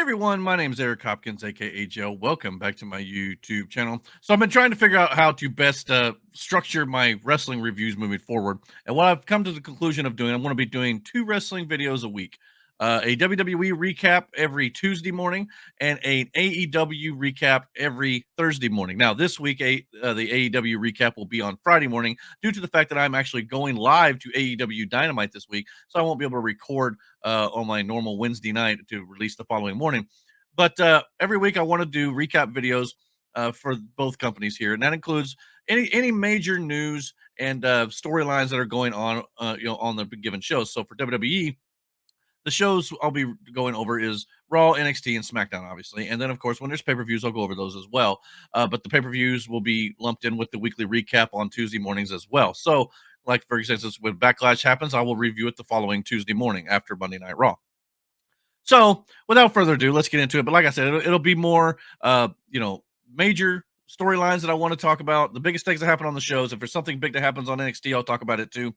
everyone, my name is Eric Hopkins, aka JEL. Welcome back to my YouTube channel. So I've been trying to figure out how to best structure my wrestling reviews moving forward. And what I've come to the conclusion of doing, I'm going to be doing 2 wrestling videos a week. A WWE recap every Tuesday morning and an AEW recap every Thursday morning. Now, this week, the AEW recap will be on Friday morning due to the fact that I'm actually going live to AEW Dynamite this week. So I won't be able to record on my normal Wednesday night to release the following morning. But every week I want to do recap videos for both companies here, and that includes any major news and storylines that are going on, on the given shows. So for WWE, the shows I'll be going over is Raw, NXT, and SmackDown, obviously. And then, of course, when there's pay-per-views, I'll go over those as well. But the pay-per-views will be lumped in with the weekly recap on Tuesday mornings as well. So, like, for example, when Backlash happens, I will review it the following Tuesday morning after Monday Night Raw. So, without further ado, let's get into it. But like I said, it'll be more, major storylines that I want to talk about. The biggest things that happen on the shows. If there's something big that happens on NXT, I'll talk about it too.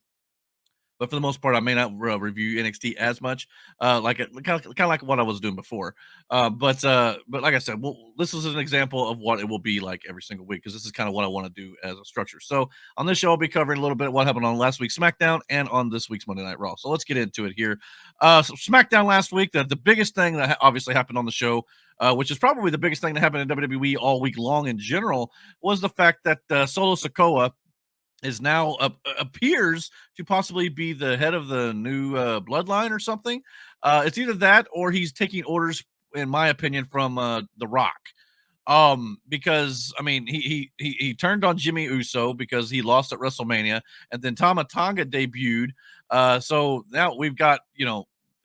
But for the most part, I may not review NXT as much, kind of like what I was doing before. But like I said, this is an example of what it will be like every single week because this is kind of what I want to do as a structure. So on this show, I'll be covering a little bit of what happened on last week's SmackDown and on this week's Monday Night Raw. So let's get into it here. So SmackDown last week, the biggest thing that obviously happened on the show, which is probably the biggest thing that happened in WWE all week long in general, was the fact that Solo Sikoa is now appears to possibly be the head of the new Bloodline or something. It's either that or he's taking orders, in my opinion, from The Rock. Because I mean, he turned on Jimmy Uso because he lost at WrestleMania, and then Tama Tonga debuted. So now we've got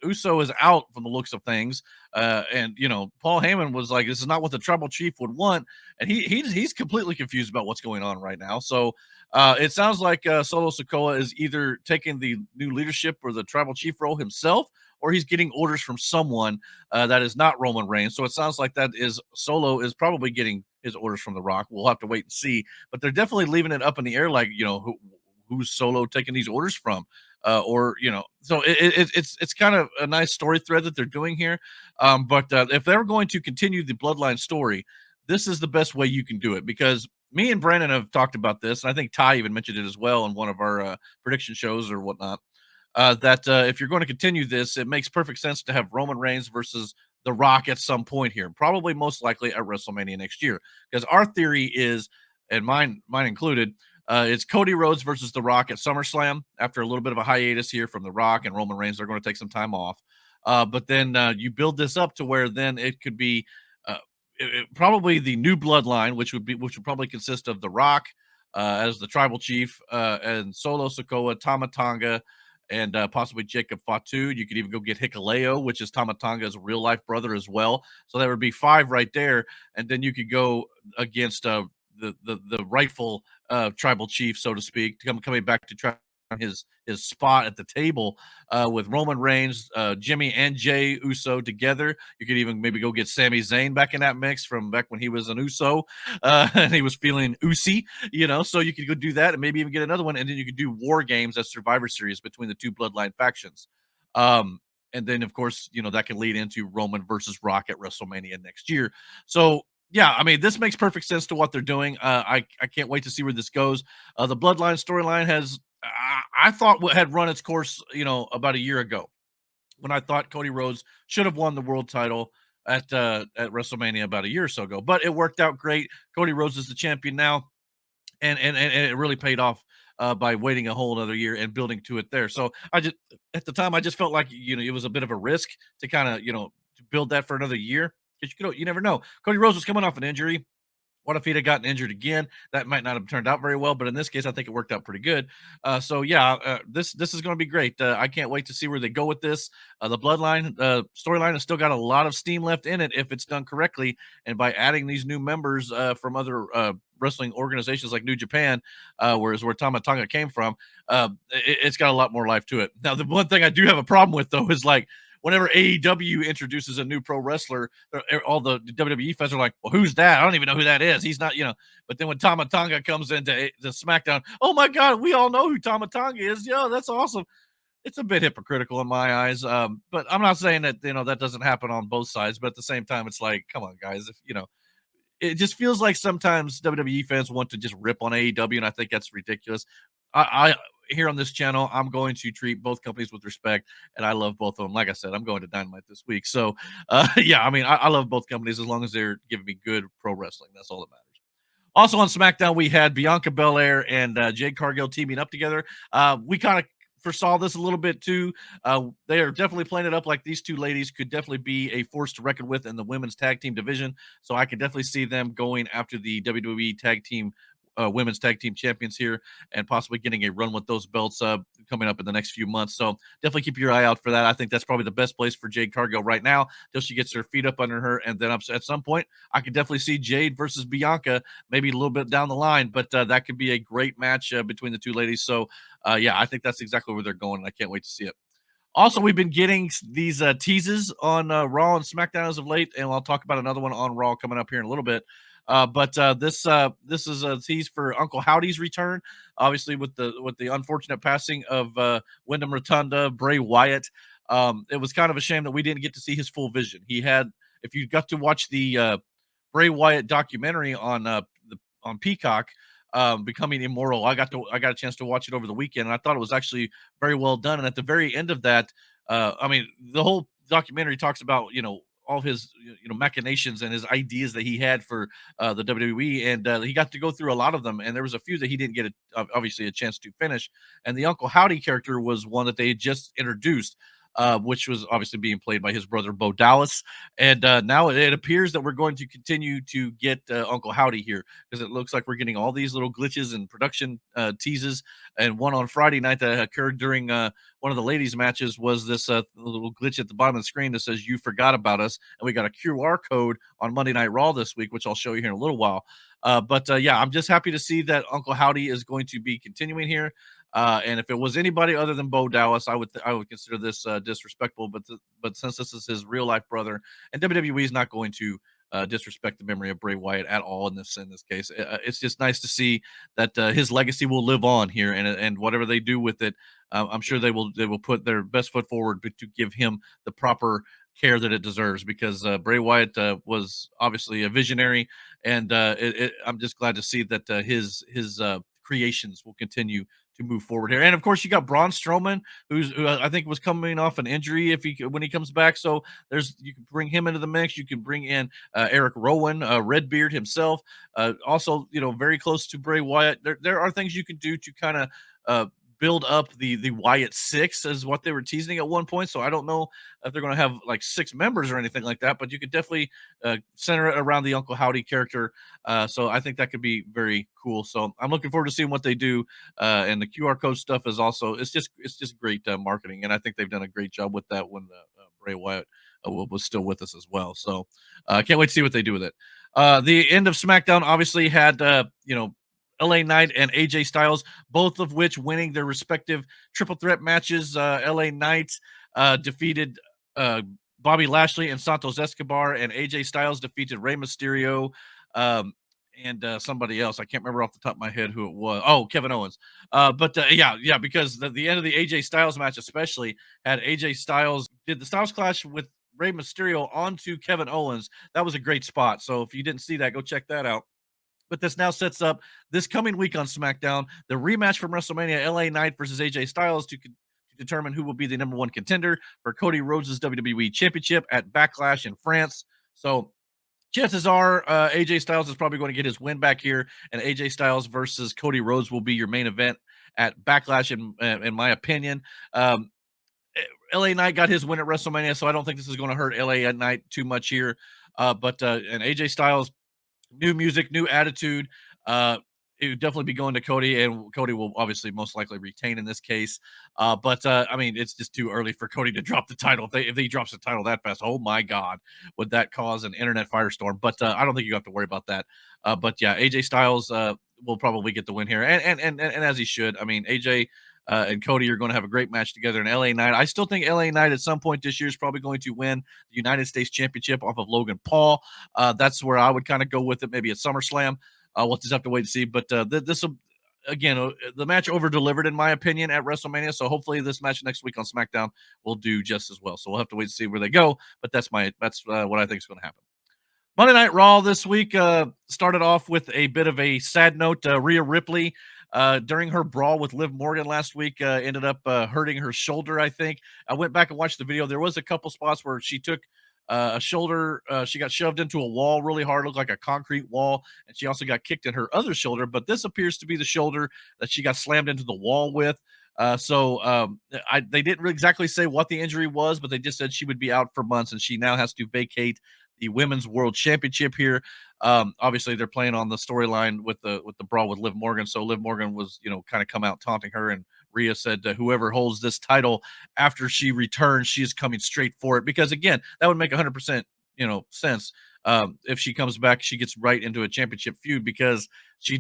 Uso is out from the looks of things, and Paul Heyman was like, "This is not what the Tribal Chief would want," and he's completely confused about what's going on right now. So it sounds like Solo Sikoa is either taking the new leadership or the Tribal Chief role himself, or he's getting orders from someone that is not Roman Reigns. So it sounds like that is Solo is probably getting his orders from The Rock. We'll have to wait and see, but they're definitely leaving it up in the air, like who's Solo taking these orders from. So it's kind of a nice story thread that they're doing here. But if they're going to continue the Bloodline story, this is the best way you can do it, because me and Brandon have talked about this, and I think Ty even mentioned it as well in one of our prediction shows or whatnot. That if you're going to continue this, it makes perfect sense to have Roman Reigns versus The Rock at some point here, probably most likely at WrestleMania next year. Because our theory is, and mine included, it's Cody Rhodes versus The Rock at SummerSlam after a little bit of a hiatus here from The Rock and Roman Reigns. They're going to take some time off. But then you build this up to where then it could be probably the new Bloodline, which would probably consist of The Rock as the Tribal Chief and Solo Sikoa, Tama Tonga, and possibly Jacob Fatu. You could even go get Hikuleo, which is Tama Tonga's real life brother as well. So that would be 5 right there. And then you could go against the rightful Tribal Chief, so to speak, coming back to try his spot at the table with Roman Reigns, Jimmy and Jay Uso together. You could even maybe go get Sami Zayn back in that mix from back when he was an Uso and he was feeling Usy, so you could go do that and maybe even get another one. And then you could do War Games as Survivor Series between the two Bloodline factions. And then, of course, that can lead into Roman versus Rock at WrestleMania next year. So, yeah, I mean, this makes perfect sense to what they're doing. I can't wait to see where this goes. The Bloodline storyline has, I thought, had run its course, about a year ago, when I thought Cody Rhodes should have won the world title at WrestleMania about a year or so ago. But it worked out great. Cody Rhodes is the champion now, and it really paid off by waiting a whole another year and building to it there. So at the time, I just felt like it was a bit of a risk to kind of to build that for another year, because you never know. Cody Rhodes was coming off an injury. What if he'd have gotten injured again? That might not have turned out very well, but in this case, I think it worked out pretty good. So yeah, this is going to be great. I can't wait to see where they go with this. The Bloodline storyline has still got a lot of steam left in it if it's done correctly, and by adding these new members from other wrestling organizations like New Japan, where Tama Tonga came from, it's got a lot more life to it. Now, the one thing I do have a problem with, though, is like, whenever AEW introduces a new pro wrestler, all the WWE fans are like, well, who's that? I don't even know who that is. He's not, But then when Tama Tonga comes into the SmackDown, oh my God, we all know who Tama Tonga is. Yeah, that's awesome. it's a bit hypocritical in my eyes. But I'm not saying that that doesn't happen on both sides. But at the same time, it's like, come on, guys. If it just feels like sometimes WWE fans want to just rip on AEW, and I think that's ridiculous. I here on this channel, I'm going to treat both companies with respect, and I love both of them. Like I said, I'm going to Dynamite this week, so yeah, I mean, I love both companies as long as they're giving me good pro wrestling. That's all that matters. Also on SmackDown, we had Bianca Belair and Jade Cargill teaming up together. We kind of foresaw this a little bit too. They are definitely playing it up like these two ladies could definitely be a force to reckon with in the women's tag team division. So I could definitely see them going after the WWE tag team. Women's tag team champions here, and possibly getting a run with those belts coming up in the next few months. So definitely keep your eye out for that. I think that's probably the best place for Jade Cargill right now till she gets her feet up under her, and then at some point I could definitely see Jade versus Bianca maybe a little bit down the line, but that could be a great match between the two ladies. So, yeah, I think that's exactly where they're going, and I can't wait to see it. Also, we've been getting these teases on Raw and SmackDown as of late, and I'll talk about another one on Raw coming up here in a little bit. But this is a tease for Uncle Howdy's return. Obviously, with the unfortunate passing of Wyndham Rotunda, Bray Wyatt, it was kind of a shame that we didn't get to see his full vision. He had, if you got to watch the Bray Wyatt documentary on Peacock, Becoming Immortal. I got a chance to watch it over the weekend, and I thought it was actually very well done. And at the very end of that, I mean, the whole documentary talks about all of his machinations and his ideas that he had for the WWE, and he got to go through a lot of them. And there was a few that he didn't get obviously a chance to finish. And the Uncle Howdy character was one that they had just introduced. Which was obviously being played by his brother Bo Dallas, and now it appears that we're going to continue to get Uncle Howdy here because it looks like we're getting all these little glitches and production teases. And one on Friday night that occurred during one of the ladies' matches was this little glitch at the bottom of the screen that says "You forgot about us," and we got a QR code on Monday Night Raw this week, which I'll show you here in a little while. But yeah, I'm just happy to see that Uncle Howdy is going to be continuing here. And if it was anybody other than Bo Dallas, I would consider this disrespectful. But since this is his real life brother, and WWE is not going to disrespect the memory of Bray Wyatt at all in this case, it's just nice to see that his legacy will live on here, and whatever they do with it, I'm sure they will put their best foot forward to give him the proper care that it deserves because Bray Wyatt was obviously a visionary, and I'm just glad to see that his creations will continue to move forward here. And of course, you got Braun Strowman, who I think was coming off an injury when he comes back. So you can bring him into the mix. You can bring in Eric Rowan, Redbeard himself, also very close to Bray Wyatt. There are things you can do to kind of build up the Wyatt Six, is what they were teasing at one point. So I don't know if they're going to have like six members or anything like that, but you could definitely center it around the Uncle Howdy character. So I think that could be very cool. So I'm looking forward to seeing what they do. And the QR code stuff is also it's just great marketing, and I think they've done a great job with that when Bray Wyatt was still with us as well. So I can't wait to see what they do with it. The end of SmackDown obviously had LA Knight and AJ Styles, both of which winning their respective triple threat matches. LA Knight defeated Bobby Lashley and Santos Escobar, and AJ Styles defeated Rey Mysterio and somebody else. I can't remember off the top of my head who it was. Oh, Kevin Owens. But yeah, because the end of the AJ Styles match, especially, had AJ Styles did the Styles Clash with Rey Mysterio onto Kevin Owens. That was a great spot. So if you didn't see that, go check that out. But this now sets up this coming week on SmackDown, the rematch from WrestleMania, LA Knight versus AJ Styles to determine who will be the number one contender for Cody Rhodes' WWE Championship at Backlash in France. So chances are AJ Styles is probably going to get his win back here, and AJ Styles versus Cody Rhodes will be your main event at Backlash, in my opinion. LA Knight got his win at WrestleMania, so I don't think this is going to hurt LA Knight too much here. And AJ Styles, new music, new attitude. It would definitely be going to Cody, and Cody will obviously most likely retain in this case. But I mean, it's just too early for Cody to drop the title. If he drops the title that fast, oh my God, would that cause an internet firestorm? But I don't think you have to worry about that. But yeah, AJ Styles will probably get the win here, and as he should. I mean, AJ and Cody are going to have a great match together in LA Knight. I still think LA Knight at some point this year is probably going to win the United States Championship off of Logan Paul. That's where I would kind of go with it, maybe at SummerSlam. We'll just have to wait and see. But this will, again, the match over delivered in my opinion at WrestleMania. So hopefully this match next week on SmackDown will do just as well. So we'll have to wait to see where they go. But that's what I think is going to happen. Monday Night Raw this week started off with a bit of a sad note. Rhea Ripley, during her brawl with Liv Morgan last week, ended up hurting her shoulder, I think. I went back and watched the video. There was a couple spots where she took a shoulder, she got shoved into a wall really hard, looked like a concrete wall, and she also got kicked in her other shoulder. But this appears to be the shoulder that she got slammed into the wall with. They didn't really exactly say what the injury was, but they just said she would be out for months, and she now has to vacate the Women's World Championship here. Obviously, they're playing on the storyline with the brawl with Liv Morgan. So Liv Morgan was, kind of come out taunting her, and Rhea said, "Whoever holds this title after she returns, she is coming straight for it." Because again, that would make 100%, sense. If she comes back, she gets right into a championship feud because she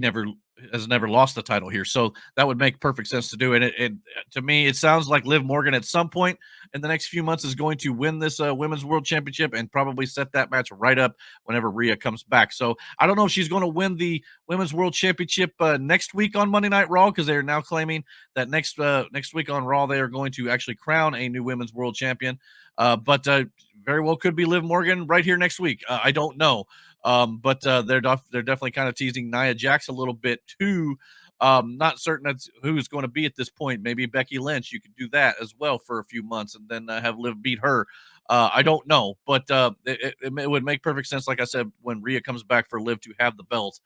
has never lost the title here. So that would make perfect sense to do. And to me, it sounds like Liv Morgan at some point in the next few months is going to win this Women's World Championship and probably set that match right up whenever Rhea comes back. So I don't know if she's going to win the Women's World Championship next week on Monday Night Raw, because they are now claiming that next week on Raw they are going to actually crown a new Women's World Champion. But very well could be Liv Morgan right here next week. I don't know. But they're definitely kind of teasing Nia Jax a little bit too. Not certain that's who's going to be at this point. Maybe Becky Lynch. You could do that as well for a few months and then have Liv beat her. I don't know, but it would make perfect sense, like I said, when Rhea comes back for Liv to have the belt.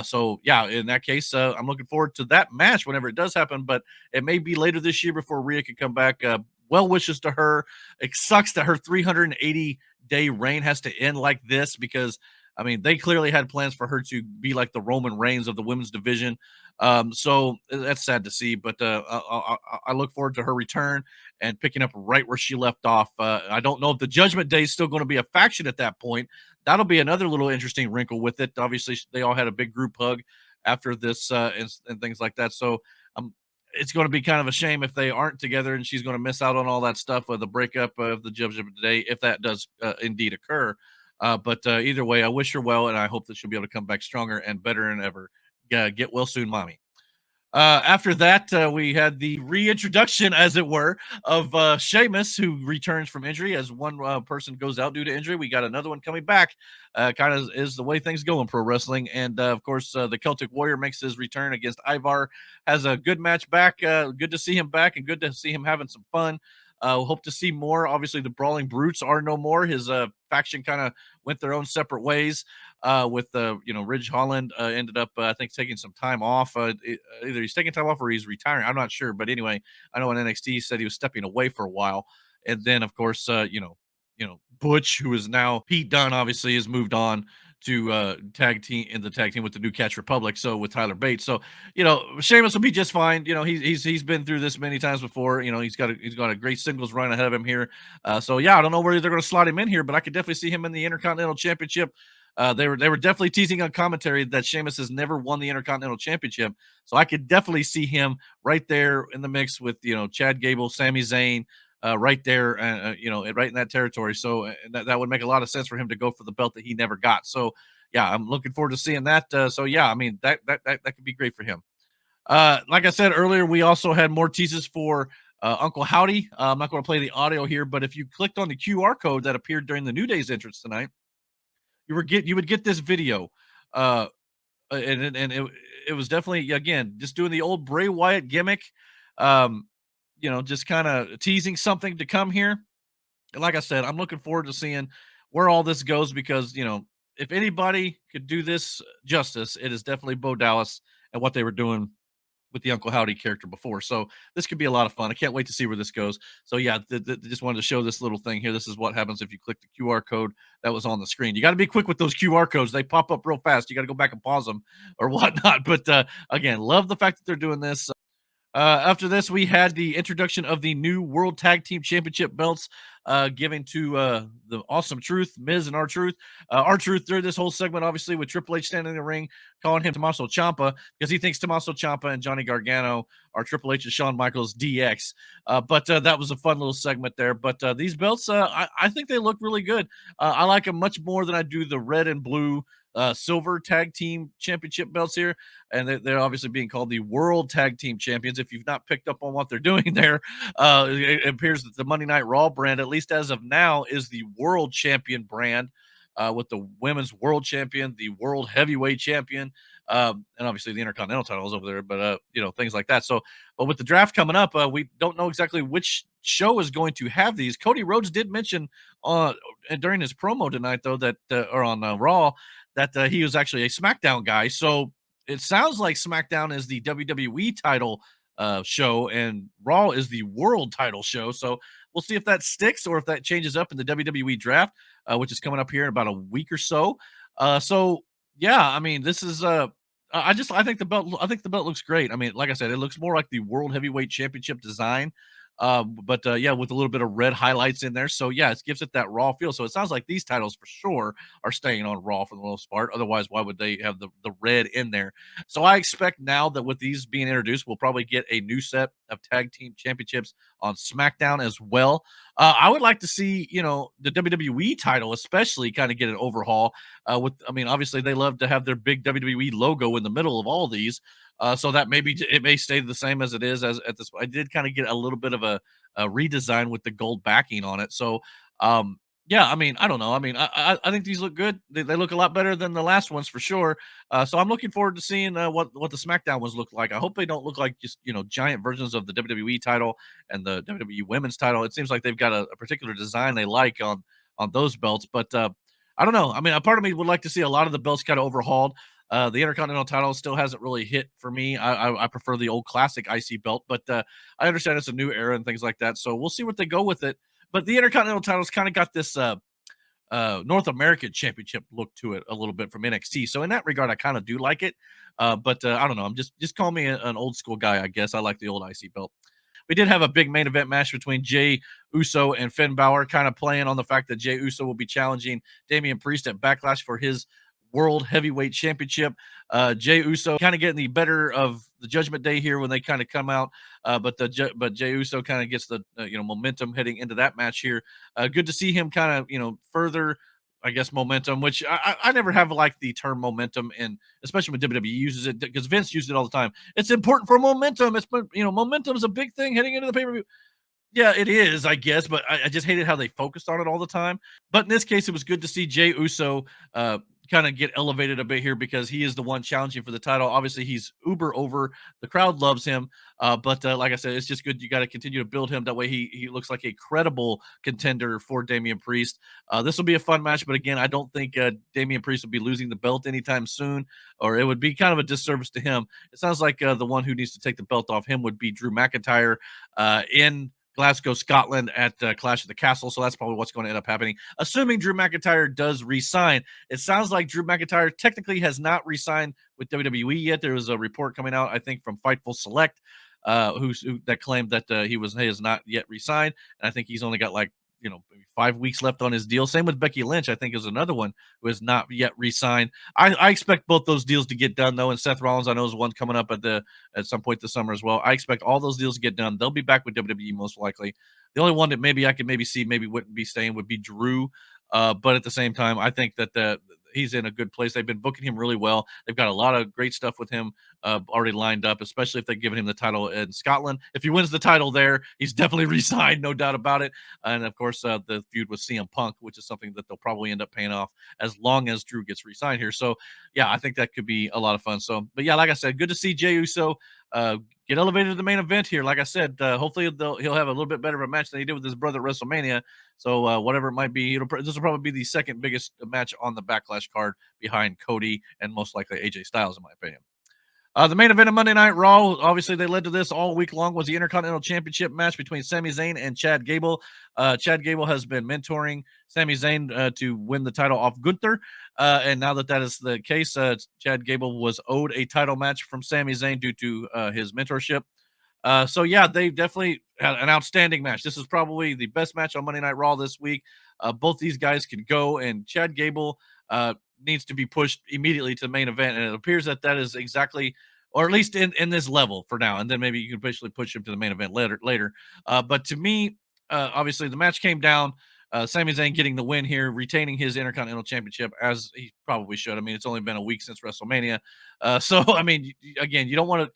So yeah, in that case, I'm looking forward to that match whenever it does happen, but it may be later this year before Rhea can come back. Well wishes to her. It sucks that her 380-day reign has to end like this, because I mean, they clearly had plans for her to be like the Roman Reigns of the women's division. So that's sad to see, but I look forward to her return and picking up right where she left off. I don't know if the Judgment Day is still going to be a faction at that point. That'll be another little interesting wrinkle with it. Obviously, they all had a big group hug after this and things like that. So it's going to be kind of a shame if they aren't together, and she's going to miss out on all that stuff with the breakup of the Judgment Day, if that does indeed occur. But either way, I wish her well, and I hope that she'll be able to come back stronger and better than ever. Get well soon, mommy. After that, we had the reintroduction, as it were, of Sheamus, who returns from injury. As one person goes out due to injury, we got another one coming back. Kind of is the way things go in pro wrestling. And of course, the Celtic Warrior makes his return against Ivar. Has a good match back. Good to see him back, and good to see him having some fun. Hope to see more. Obviously, the Brawling Brutes are no more. His faction kind of went their own separate ways. With Ridge Holland ended up, I think, taking some time off. Either he's taking time off or he's retiring. I'm not sure, but anyway, I know in NXT he said he was stepping away for a while, and then of course, Butch, who is now Pete Dunne, obviously has moved on to tag team with the New Catch Republic. So with Tyler Bates, so Sheamus will be just fine. He's been through this many times before. He's got a great singles run ahead of him here. So yeah, I don't know where they're going to slot him in here, but I could definitely see him in the Intercontinental Championship. They were definitely teasing on commentary that Sheamus has never won the Intercontinental Championship, so I could definitely see him right there in the mix with Chad Gable, Sami Zayn, right there, right in that territory. So that would make a lot of sense for him to go for the belt that he never got. So yeah, I'm looking forward to seeing that. So yeah, I mean that could be great for him. Like I said earlier, we also had more teases for Uncle Howdy. I'm not going to play the audio here, but if you clicked on the QR code that appeared during the New Day's entrance tonight, you would get this video. And it was definitely, again, just doing the old Bray Wyatt gimmick. Um, just kind of teasing something to come here. And like I said, I'm looking forward to seeing where all this goes, because if anybody could do this justice, it is definitely Bo Dallas and what they were doing with the Uncle Howdy character before. So this could be a lot of fun. I can't wait to see where this goes. So yeah, just wanted to show this little thing here. This is what happens if you click the QR code that was on the screen. You got to be quick with those QR codes. They pop up real fast. You got to go back and pause them or whatnot. But again, love the fact that they're doing this. After this, we had the introduction of the new World Tag Team Championship belts, given to the Awesome Truth, Miz and R-Truth. R-Truth during this whole segment, obviously, with Triple H standing in the ring, calling him Tommaso Ciampa, because he thinks Tommaso Ciampa and Johnny Gargano are Triple H and Shawn Michaels DX. But that was a fun little segment there. But these belts, I think they look really good. I like them much more than I do the red and blue silver tag team championship belts here, and they're obviously being called the World Tag Team Champions. If you've not picked up on what they're doing there, it appears that the Monday Night Raw brand, at least as of now, is the World Champion brand. With the women's world champion, the world heavyweight champion, and obviously the Intercontinental titles over there, but things like that. So, but with the draft coming up, we don't know exactly which show is going to have these. Cody Rhodes did mention uh, during his promo tonight, though, that or on Raw, that he was actually a SmackDown guy. So it sounds like SmackDown is the WWE title show, and Raw is the world title show. So we'll see if that sticks or if that changes up in the WWE draft, which is coming up here in about a week or so. So yeah, I mean, this is I think the belt looks great. I mean, like I said, it looks more like the World Heavyweight Championship design. But yeah, with a little bit of red highlights in there. So yeah, it gives it that Raw feel. So it sounds like these titles for sure are staying on Raw for the most part. Otherwise, why would they have the red in there? So I expect now that with these being introduced, we'll probably get a new set of tag team championships on SmackDown as well. I would like to see, the WWE title especially kind of get an overhaul. I mean, obviously they love to have their big WWE logo in the middle of all these. So that maybe it may stay the same as it is as at this. I did kind of get a little bit of a redesign with the gold backing on it. So yeah, I mean, I don't know. I mean, I think these look good. They look a lot better than the last ones for sure. So I'm looking forward to seeing what the SmackDown ones look like. I hope they don't look like just giant versions of the WWE title and the WWE Women's title. It seems like they've got a particular design they like on those belts, but I don't know. I mean, a part of me would like to see a lot of the belts kind of overhauled. The Intercontinental title still hasn't really hit for me. I prefer the old classic IC belt, but I understand it's a new era and things like that. So we'll see what they go with it. But the Intercontinental title's kind of got this North American Championship look to it a little bit from NXT. So in that regard, I kind of do like it. But I don't know. I'm just call me an old school guy. I guess I like the old IC belt. We did have a big main event match between Jey Uso and Finn Balor, kind of playing on the fact that Jey Uso will be challenging Damian Priest at Backlash for his World Heavyweight Championship. Jey Uso kind of getting the better of the Judgment Day here when they kind of come out, but Jey Uso kind of gets the momentum heading into that match here. Good to see him kind of further, I guess, momentum, which I never have liked the term momentum, and especially when WWE uses it because Vince used it all the time. It's important for momentum. Momentum is a big thing heading into the pay per view. Yeah, it is, I guess, but I just hated how they focused on it all the time. But in this case, it was good to see Jey Uso kind of get elevated a bit here because he is the one challenging for the title. Obviously, he's uber over. The crowd loves him. But like I said, it's just good. You got to continue to build him. That way, he looks like a credible contender for Damian Priest. This will be a fun match, but again, I don't think Damian Priest will be losing the belt anytime soon, or it would be kind of a disservice to him. It sounds like the one who needs to take the belt off him would be Drew McIntyre in Glasgow, Scotland at Clash of the Castle. So that's probably what's going to end up happening. Assuming Drew McIntyre does resign. It sounds like Drew McIntyre technically has not resigned with WWE yet. There was a report coming out, I think, from Fightful Select, that claimed that he has not yet resigned. And I think he's only got like maybe 5 weeks left on his deal. Same with Becky Lynch, I think, is another one who has not yet re-signed. I expect both those deals to get done though, and Seth Rollins, I know, is one coming up at some point this summer as well. I expect all those deals to get done. They'll be back with WWE most likely. The only one that maybe I could see maybe wouldn't be staying would be Drew. But at the same time, I think that he's in a good place. They've been booking him really well. They've got a lot of great stuff with him already lined up, especially if they're giving him the title in Scotland. If he wins the title there, he's definitely re-signed, no doubt about it. And of course, the feud with CM Punk, which is something that they'll probably end up paying off as long as Drew gets re-signed here. So yeah, I think that could be a lot of fun. So, but yeah, like I said, good to see Jey Uso get elevated to the main event here. Like I said, hopefully he'll have a little bit better of a match than he did with his brother at WrestleMania. So whatever it might be, this will probably be the second biggest match on the Backlash card behind Cody and most likely AJ Styles, in my opinion. The main event of Monday Night Raw, obviously they led to this all week long, was the Intercontinental Championship match between Sami Zayn and Chad Gable. Chad Gable has been mentoring Sami Zayn to win the title off Gunther. And now that is the case, Chad Gable was owed a title match from Sami Zayn due to his mentorship. So yeah, they definitely had an outstanding match. This is probably the best match on Monday Night Raw this week. Both these guys can go, and Chad Gable needs to be pushed immediately to the main event, and it appears that is exactly, or at least in this level for now. And then maybe you can basically push him to the main event later. But to me, obviously the match came down. Sami Zayn getting the win here, retaining his Intercontinental Championship as he probably should. I mean, it's only been a week since WrestleMania, so I mean, again, you don't want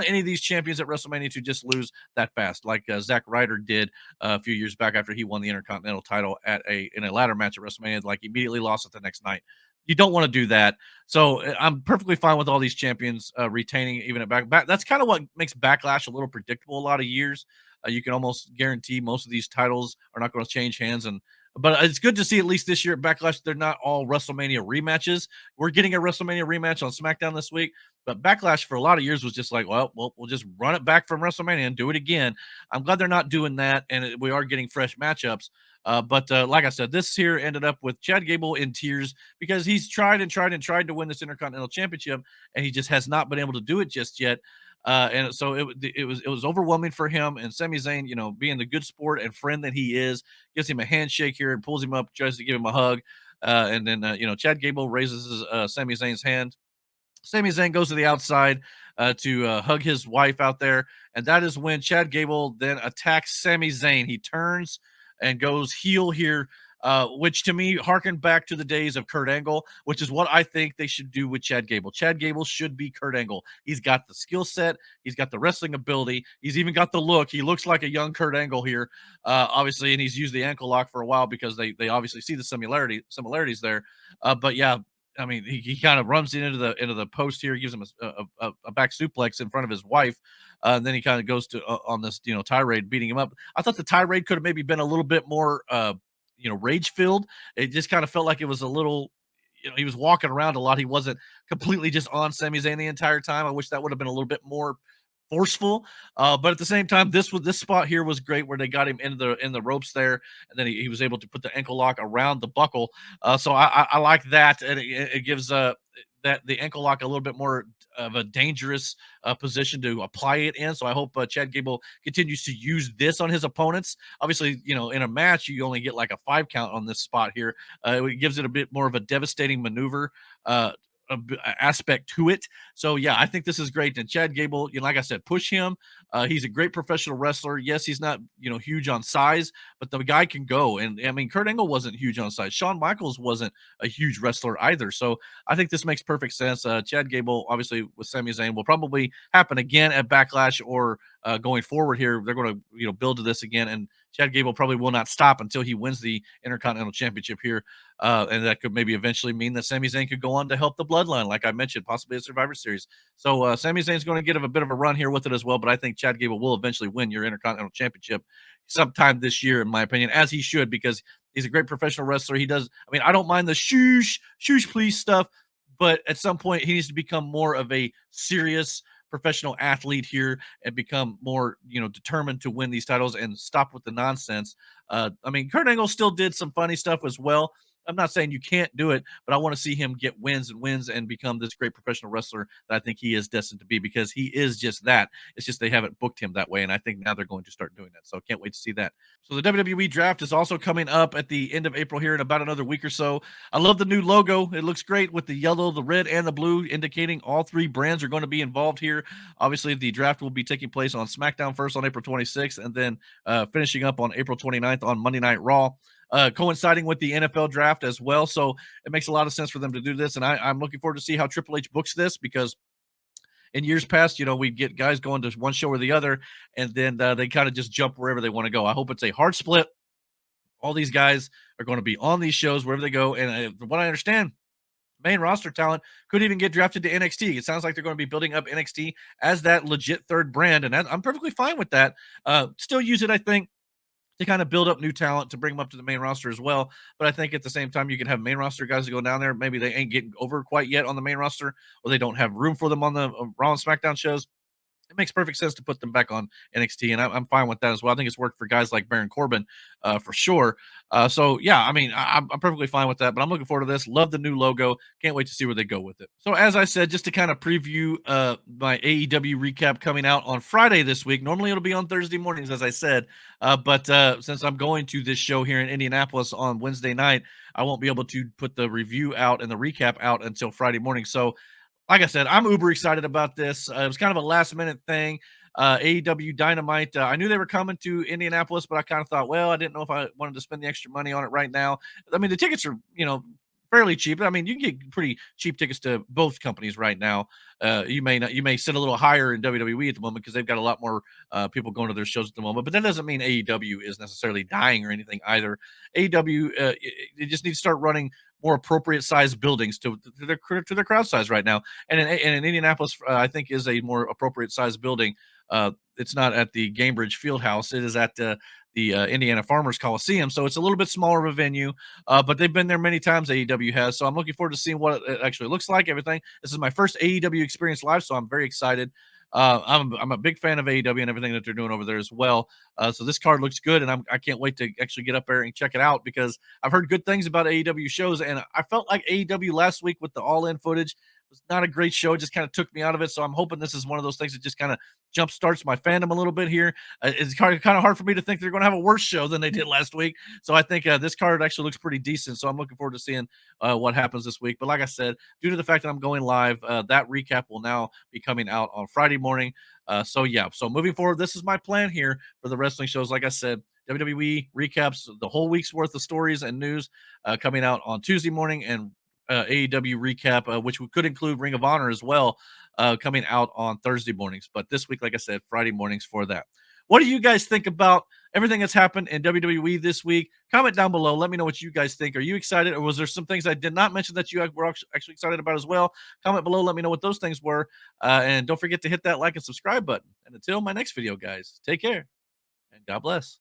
any of these champions at WrestleMania to just lose that fast, like Zack Ryder did a few years back after he won the Intercontinental title in a ladder match at WrestleMania, like immediately lost it the next night. You don't want to do that. So I'm perfectly fine with all these champions retaining even at back. That's kind of what makes Backlash a little predictable a lot of years. You can almost guarantee most of these titles are not going to change hands. But it's good to see at least this year at Backlash they're not all WrestleMania rematches. We're getting a WrestleMania rematch on SmackDown this week, but Backlash for a lot of years was just like, well, we'll just run it back from WrestleMania and do it again. I'm glad they're not doing that, and we are getting fresh matchups. But like I said, this here ended up with Chad Gable in tears because he's tried and tried and tried to win this Intercontinental Championship, and he just has not been able to do it just yet. And so it was overwhelming for him. And Sami Zayn, being the good sport and friend that he is, gives him a handshake here and pulls him up, tries to give him a hug. And then Chad Gable raises Sami Zayn's hand. Sami Zayn goes to the outside to hug his wife out there, and that is when Chad Gable then attacks Sami Zayn. He turns and goes heel here, which to me harkened back to the days of Kurt Angle, which is what I think they should do with Chad Gable. Chad Gable should be Kurt Angle. He's got the skill set, he's got the wrestling ability, he's even got the look. He looks like a young Kurt Angle here, obviously, and he's used the ankle lock for a while because they obviously see the similarities there. But yeah, I mean, he kind of runs into the post here, gives him a back suplex in front of his wife. And then he kind of goes to on this tirade, beating him up. I thought the tirade could have maybe been a little bit more rage filled. It just kind of felt like it was a little. He was walking around a lot. He wasn't completely just on Sami Zayn the entire time. I wish that would have been a little bit more forceful. But at the same time, this spot here was great where they got him in the ropes there, and then he was able to put the ankle lock around the buckle. So I like that, and it gives that the ankle lock a little bit more of a dangerous position to apply it in. So I hope Chad Gable continues to use this on his opponents. Obviously, in a match you only get like a 5 count on this spot here. It gives it a bit more of a devastating maneuver. Aspect to it. So yeah, I think this is great. And Chad Gable, like I said, push him. He's a great professional wrestler. Yes, he's not huge on size, but the guy can go. And I mean, Kurt Angle wasn't huge on size. Shawn Michaels wasn't a huge wrestler either. So I think this makes perfect sense. Chad Gable, obviously with Sami Zayn, will probably happen again at Backlash or going forward here. They're going to build to this again, and Chad Gable probably will not stop until he wins the Intercontinental Championship here. And that could maybe eventually mean that Sami Zayn could go on to help the Bloodline, like I mentioned, possibly a Survivor Series. So Sami Zayn's going to get a bit of a run here with it as well, but I think Chad Gable will eventually win your Intercontinental Championship sometime this year, in my opinion, as he should, because he's a great professional wrestler. I don't mind the shoosh please stuff, but at some point he needs to become more of a serious professional athlete here and become more, determined to win these titles and stop with the nonsense. I mean, Kurt Angle still did some funny stuff as well. I'm not saying you can't do it, but I want to see him get wins and become this great professional wrestler that I think he is destined to be, because he is just that. It's just they haven't booked him that way, and I think now they're going to start doing that. So I can't wait to see that. So the WWE draft is also coming up at the end of April here in about another week or so. I love the new logo. It looks great with the yellow, the red, and the blue, indicating all 3 brands are going to be involved here. Obviously, the draft will be taking place on SmackDown first on April 26th, and then finishing up on April 29th on Monday Night Raw. Coinciding with the NFL draft as well. So it makes a lot of sense for them to do this. And I'm looking forward to see how Triple H books this, because in years past, we'd get guys going to one show or the other, and then they kind of just jump wherever they want to go. I hope it's a hard split. All these guys are going to be on these shows wherever they go. And from what I understand, main roster talent could even get drafted to NXT. It sounds like they're going to be building up NXT as that legit 3rd brand. And I'm perfectly fine with that. Still use it, I think, to kind of build up new talent to bring them up to the main roster as well. But I think at the same time, you can have main roster guys that go down there. Maybe they ain't getting over quite yet on the main roster, or they don't have room for them on the Raw and SmackDown shows. It makes perfect sense to put them back on NXT, and I'm fine with that as well. I think it's worked for guys like Baron Corbin for sure. So, yeah, I mean, I'm perfectly fine with that, but I'm looking forward to this. Love the new logo. Can't wait to see where they go with it. So, as I said, just to kind of preview my AEW recap coming out on Friday this week. Normally, it'll be on Thursday mornings, as I said, but since I'm going to this show here in Indianapolis on Wednesday night, I won't be able to put the review out and the recap out until Friday morning. So, like I said, I'm uber excited about this. It was kind of a last minute thing. AEW Dynamite. I knew they were coming to Indianapolis, but I kind of thought, well, I didn't know if I wanted to spend the extra money on it right now. I mean, the tickets are, fairly cheap. I mean, you can get pretty cheap tickets to both companies right now. You may not, you may sit a little higher in WWE at the moment because they've got a lot more people going to their shows at the moment. But that doesn't mean AEW is necessarily dying or anything either. AEW, they just need to start running more appropriate sized buildings to their crowd size right now. And in Indianapolis, I think is a more appropriate sized building. It's not at the Gainbridge Fieldhouse; it is at the Indiana Farmers Coliseum. So it's a little bit smaller of a venue, but they've been there many times. AEW has, so I'm looking forward to seeing what it actually looks like. Everything. This is my first AEW experience live, so I'm very excited. I'm a big fan of AEW and everything that they're doing over there as well. So this card looks good, and I can't wait to actually get up there and check it out because I've heard good things about AEW shows, and I felt like AEW last week with the All In footage was not a great show. It just kind of took me out of it. So I'm hoping this is one of those things that just kind of jump starts my fandom a little bit here. It's kind of hard for me to think they're going to have a worse show than they did last week. So I think this card actually looks pretty decent. So I'm looking forward to seeing what happens this week. But like I said, due to the fact that I'm going live, that recap will now be coming out on Friday morning. So yeah, so moving forward, this is my plan here for the wrestling shows. Like I said, WWE recaps the whole week's worth of stories and news coming out on Tuesday morning, and AEW recap, which could include Ring of Honor as well, coming out on Thursday mornings. But this week, like I said, Friday mornings for that. What do you guys think about everything that's happened in WWE this week? Comment down below. Let me know what you guys think. Are you excited, or was there some things I did not mention that you were actually excited about as well? Comment below. Let me know what those things were. And don't forget to hit that like and subscribe button. And until my next video, guys, take care and God bless.